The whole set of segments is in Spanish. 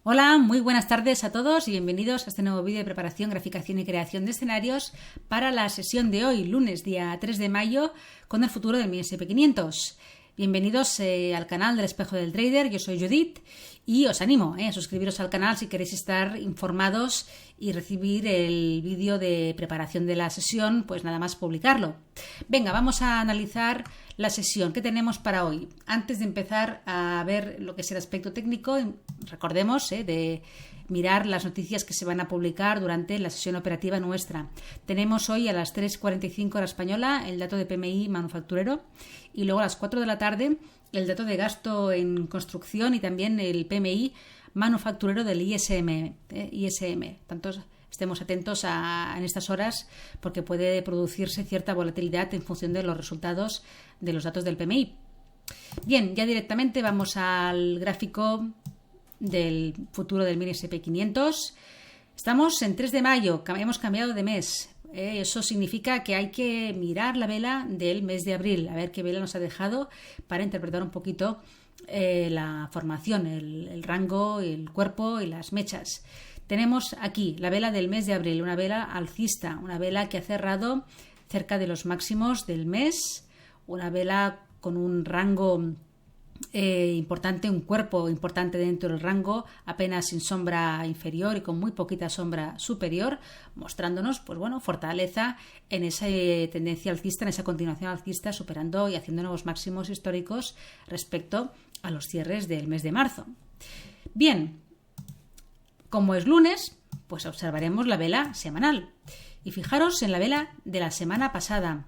Hola, muy buenas tardes a todos y bienvenidos a este nuevo vídeo de preparación, graficación y creación de escenarios para la sesión de hoy, lunes día 3 de mayo, con el futuro del Mi SP500. Bienvenidos al canal del Espejo del Trader, yo soy Judith y os animo a suscribiros al canal si queréis estar informados y recibir el vídeo de preparación de la sesión, pues nada más publicarlo. Venga, vamos a analizar la sesión que tenemos para hoy. Antes de empezar a ver lo que es el aspecto técnico, recordemos de mirar las noticias que se van a publicar durante la sesión operativa nuestra. Tenemos hoy a las 3:45 hora española el dato de PMI manufacturero y luego a las 4 de la tarde el dato de gasto en construcción y también el PMI manufacturero del ISM. Tanto estemos atentos en estas horas porque puede producirse cierta volatilidad en función de los resultados de los datos del PMI. Bien, ya directamente vamos al gráfico del futuro del mini SP500. Estamos en 3 de mayo, hemos cambiado de mes. Eso significa que hay que mirar la vela del mes de abril, a ver qué vela nos ha dejado para interpretar un poquito la formación, el rango, el cuerpo y las mechas. Tenemos aquí la vela del mes de abril, una vela alcista, una vela que ha cerrado cerca de los máximos del mes, una vela con un rango importante, un cuerpo importante dentro del rango, apenas sin sombra inferior y con muy poquita sombra superior, mostrándonos fortaleza en esa tendencia alcista, en esa continuación alcista, superando y haciendo nuevos máximos históricos respecto a los cierres del mes de marzo. Bien, como es lunes, pues observaremos la vela semanal y fijaros en la vela de la semana pasada.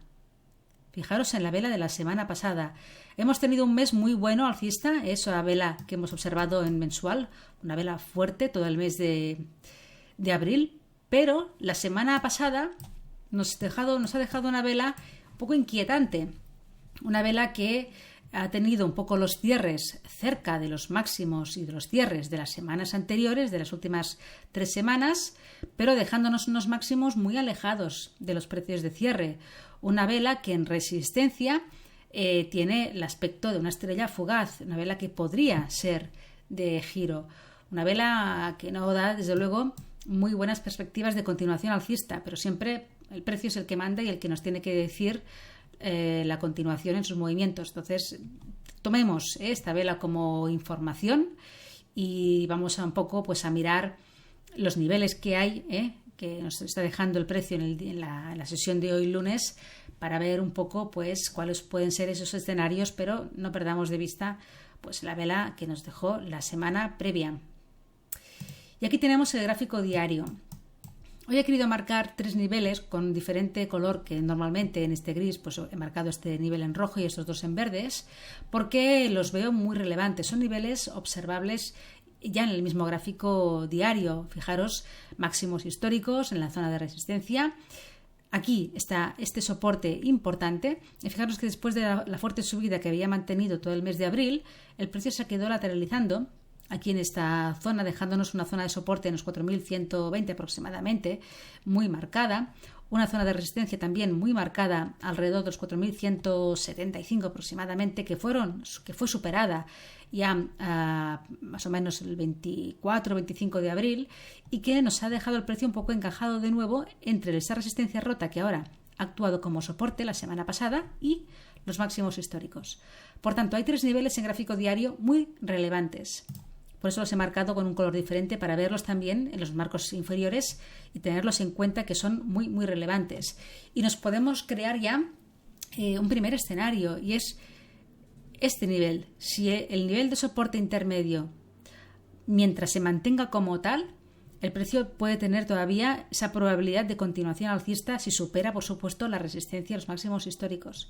Hemos tenido un mes muy bueno alcista, esa vela que hemos observado en mensual, una vela fuerte todo el mes de abril, pero la semana pasada nos ha dejado una vela un poco inquietante, una vela que ha tenido un poco los cierres cerca de los máximos y de los cierres de las semanas anteriores, de las últimas 3 semanas, pero dejándonos unos máximos muy alejados de los precios de cierre. Una vela que en resistencia tiene el aspecto de una estrella fugaz, una vela que podría ser de giro, una vela que no da, desde luego, muy buenas perspectivas de continuación alcista, pero siempre el precio es el que manda y el que nos tiene que decir la continuación en sus movimientos. Entonces, tomemos esta vela como información y vamos un poco a mirar los niveles que hay, que nos está dejando el precio en la sesión de hoy lunes, para ver un poco cuáles pueden ser esos escenarios, pero no perdamos de vista la vela que nos dejó la semana previa. Y aquí tenemos el gráfico diario. Hoy he querido marcar 3 niveles con diferente color, que normalmente en este gris he marcado este nivel en rojo y estos 2 en verdes, porque los veo muy relevantes. Son niveles observables ya en el mismo gráfico diario. Fijaros, máximos históricos en la zona de resistencia. Aquí está este soporte importante. Y fijaros que después de la fuerte subida que había mantenido todo el mes de abril, el precio se quedó lateralizando aquí en esta zona, dejándonos una zona de soporte en los 4.120 aproximadamente, muy marcada. Una zona de resistencia también muy marcada alrededor de los 4.175 aproximadamente, que fue superada ya más o menos el 24-25 de abril y que nos ha dejado el precio un poco encajado de nuevo entre esa resistencia rota que ahora ha actuado como soporte la semana pasada y los máximos históricos. Por tanto, hay 3 niveles en gráfico diario muy relevantes. Por eso los he marcado con un color diferente para verlos también en los marcos inferiores y tenerlos en cuenta, que son muy, muy relevantes. Y nos podemos crear ya un primer escenario, y es este nivel. Si el nivel de soporte intermedio, mientras se mantenga como tal, el precio puede tener todavía esa probabilidad de continuación alcista si supera, por supuesto, la resistencia a los máximos históricos.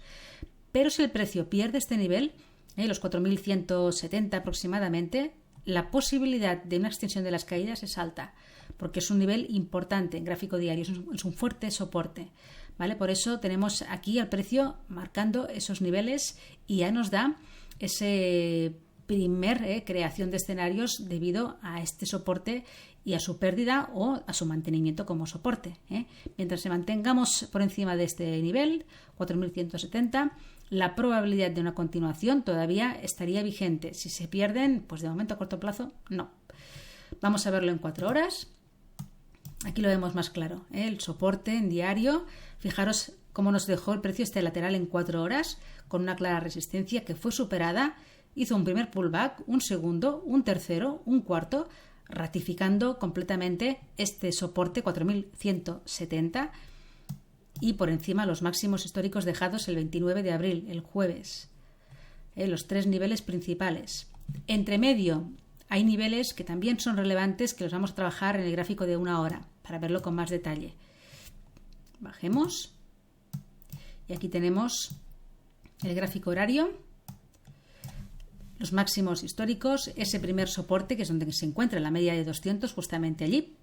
Pero si el precio pierde este nivel, los 4.170 aproximadamente, la posibilidad de una extensión de las caídas es alta, porque es un nivel importante en gráfico diario, es un fuerte soporte, ¿vale? Por eso tenemos aquí al precio marcando esos niveles y ya nos da ese primer creación de escenarios debido a este soporte y a su pérdida o a su mantenimiento como soporte. Mientras se mantengamos por encima de este nivel, 4.170, la probabilidad de una continuación todavía estaría vigente. Si se pierden, pues de momento a corto plazo, no. Vamos a verlo en 4 horas. Aquí lo vemos más claro, ¿eh? El soporte en diario. Fijaros cómo nos dejó el precio este lateral en 4 horas, con una clara resistencia que fue superada. Hizo un primer pullback, un segundo, un tercero, un cuarto, ratificando completamente este soporte 4170 y por encima los máximos históricos dejados el 29 de abril, el jueves. Los 3 niveles principales. Entre medio hay niveles que también son relevantes, que los vamos a trabajar en el gráfico de 1 hora para verlo con más detalle. Bajemos y aquí tenemos el gráfico horario, los máximos históricos, ese primer soporte que es donde se encuentra la media de 200, justamente allí,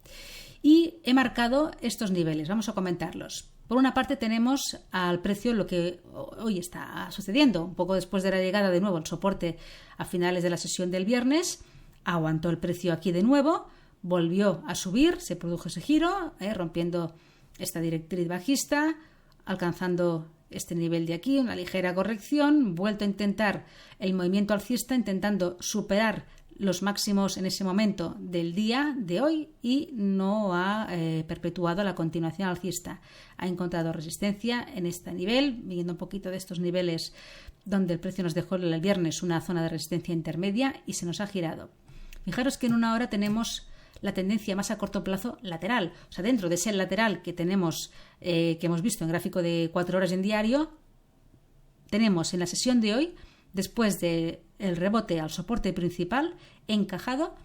y he marcado estos niveles. Vamos a comentarlos. Por una parte tenemos al precio lo que hoy está sucediendo, un poco después de la llegada de nuevo el soporte a finales de la sesión del viernes. Aguantó el precio aquí de nuevo, volvió a subir, se produjo ese giro, rompiendo esta directriz bajista, alcanzando este nivel de aquí, una ligera corrección, vuelto a intentar el movimiento alcista, intentando superar los máximos en ese momento del día de hoy y no ha perpetuado la continuación alcista. Ha encontrado resistencia en este nivel, viendo un poquito de estos niveles donde el precio nos dejó el viernes una zona de resistencia intermedia y se nos ha girado. Fijaros que en 1 hora tenemos la tendencia más a corto plazo lateral. O sea, dentro de ese lateral que tenemos, que hemos visto en gráfico de 4 horas en diario, tenemos en la sesión de hoy, después del rebote al soporte principal, encajado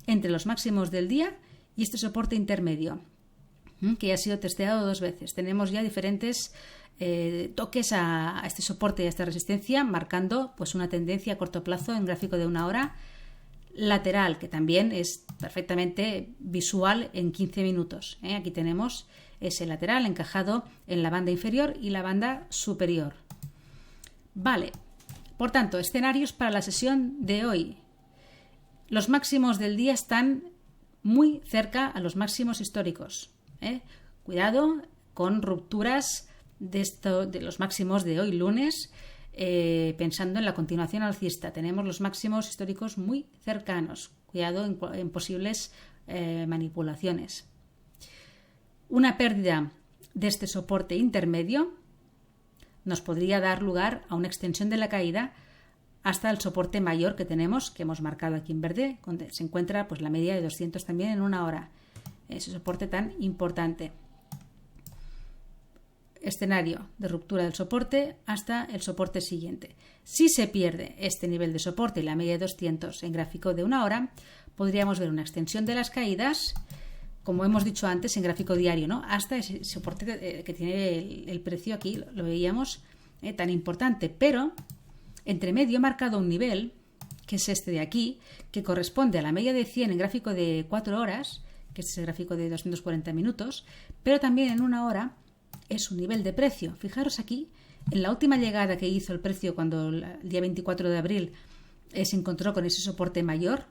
entre los máximos del día y este soporte intermedio, que ya ha sido testeado 2 veces. Tenemos ya diferentes toques a este soporte y a esta resistencia, marcando pues una tendencia a corto plazo en gráfico de 1 hora lateral, que también es perfectamente visual en 15 minutos. Aquí tenemos ese lateral encajado en la banda inferior y la banda superior. Vale, por tanto, escenarios para la sesión de hoy. Los máximos del día están muy cerca a los máximos históricos. Cuidado con rupturas de los máximos de hoy lunes. Pensando en la continuación alcista, tenemos los máximos históricos muy cercanos. Cuidado en posibles manipulaciones. Una pérdida de este soporte intermedio nos podría dar lugar a una extensión de la caída hasta el soporte mayor que tenemos, que hemos marcado aquí en verde, donde se encuentra pues la media de 200 también en 1 hora. Ese soporte tan importante. Escenario de ruptura del soporte hasta el soporte siguiente. Si se pierde este nivel de soporte y la media de 200 en gráfico de 1 hora, podríamos ver una extensión de las caídas, como hemos dicho antes en gráfico diario, ¿no? Hasta ese soporte que tiene el precio aquí, lo veíamos tan importante, pero entre medio he marcado un nivel, que es este de aquí, que corresponde a la media de 100 en gráfico de 4 horas, que es el gráfico de 240 minutos, pero también en 1 hora es un nivel de precio. Fijaros aquí, en la última llegada que hizo el precio cuando el día 24 de abril se encontró con ese soporte mayor,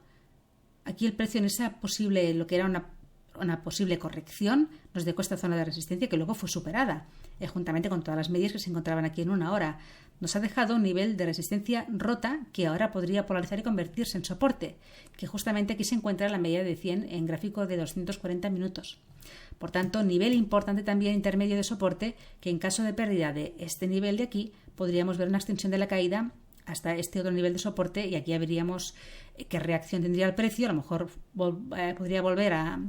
aquí el precio en esa posible, lo que era una posible corrección, nos dejó esta zona de resistencia que luego fue superada, juntamente con todas las medias que se encontraban aquí en 1 hora. Nos ha dejado un nivel de resistencia rota que ahora podría polarizar y convertirse en soporte, que justamente aquí se encuentra la media de 100 en gráfico de 240 minutos. Por tanto, nivel importante también intermedio de soporte, que en caso de pérdida de este nivel de aquí, podríamos ver una extensión de la caída hasta este otro nivel de soporte y aquí ya veríamos qué reacción tendría el precio. A lo mejor podría volver a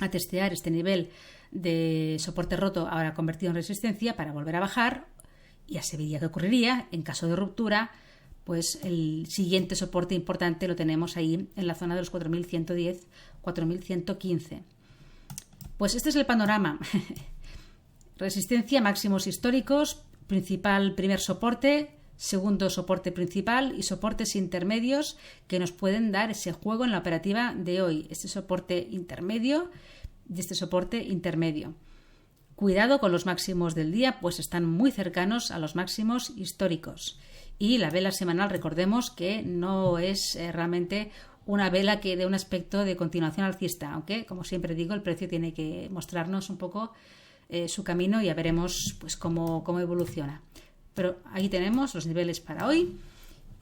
testear este nivel de soporte roto ahora convertido en resistencia para volver a bajar y ya se vería qué ocurriría en caso de ruptura. Pues el siguiente soporte importante lo tenemos ahí en la zona de los 4110, 4115. Pues este es el panorama. Resistencia, máximos históricos, primer soporte, segundo soporte principal y soportes intermedios que nos pueden dar ese juego en la operativa de hoy. Este soporte intermedio y este soporte intermedio. Cuidado con los máximos del día, pues están muy cercanos a los máximos históricos. Y la vela semanal, recordemos que no es realmente una vela que dé un aspecto de continuación alcista, aunque, como siempre digo, el precio tiene que mostrarnos un poco su camino y ya veremos pues cómo evoluciona. Pero ahí tenemos los niveles para hoy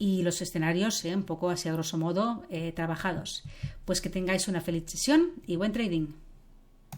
y los escenarios un poco así a grosso modo trabajados. Pues que tengáis una feliz sesión y buen trading.